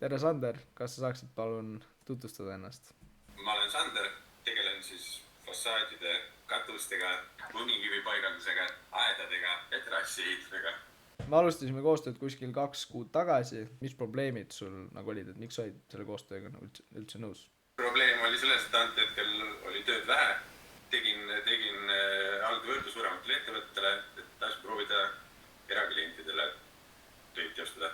tere, Sander, kas sa saaksid palun tutvustada ennast? Ma olen Sander, tegelen siis fassaadide, katustega, lumikivi paigaldusega, aedadega ja terrassi ehitusega. Me alustasime koostööd kuskil 2 kuud tagasi. Mis probleemid sul nagu olid, et miks sa olid selle koostööga üldse nõus? Probleem oli selles, et antud hetkel oli tööd vähe. Tegin haldusvõrdu suurematele ettevõttele, et taas proovida eraklientidele töid teostada.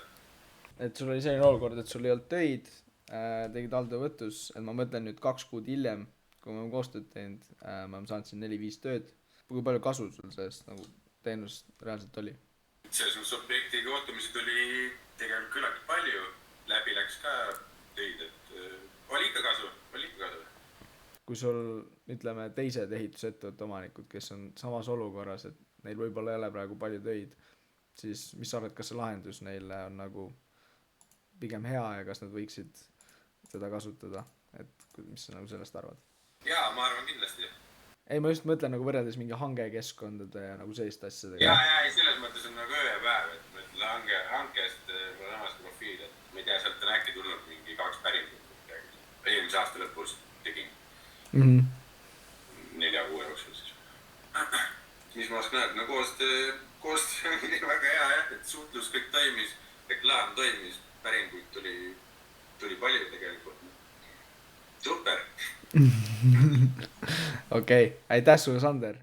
Et sul oli selline olukord, et sul ei olnud töid, tegid haldusvõtus, et ma mõtlen nüüd 2 kuud hiljem, kui me oleme koostööd teinud, me oleme saanud siin 4-5 tööd. Kui palju kasu sul sellest nagu teenust reaalselt oli? Selles mõttes objektiga kohtumisi tuli tegelikult küllalt palju, läbi läks ka töid, et oli ikka kasu. Kui sul, ütleme, teised ehitusettevõtte omanikud, kes on samas olukorras, et neil võib-olla ei ole praegu palju töid, siis mis sa arvad, kas see lahendus neile on nagu pigem hea ja kas nad võiksid seda kasutada, et mis sa nagu sellest arvad? Jaa, ma arvan kindlasti. Ei, ma just mõtlen nagu võrreldes mingi hangekeskkondade ja nagu selliste asjadega. Jaa, selles mõttes on nagu öö ja päev, et ma ütlen hankest, mul on omas profiil, et ma ei tea, sealt on äkki tulnud mingi 2 päringut. Eelmise aasta lõpus tegin 4 kuu jooksul siis. Mis ma oskan öelda, no koostöö oli väga hea jah, et suhtlus kõik toimis, reklaam toimis, päringuid tuli palju tegelikult. Super! Okei, aitäh sulle, Sander!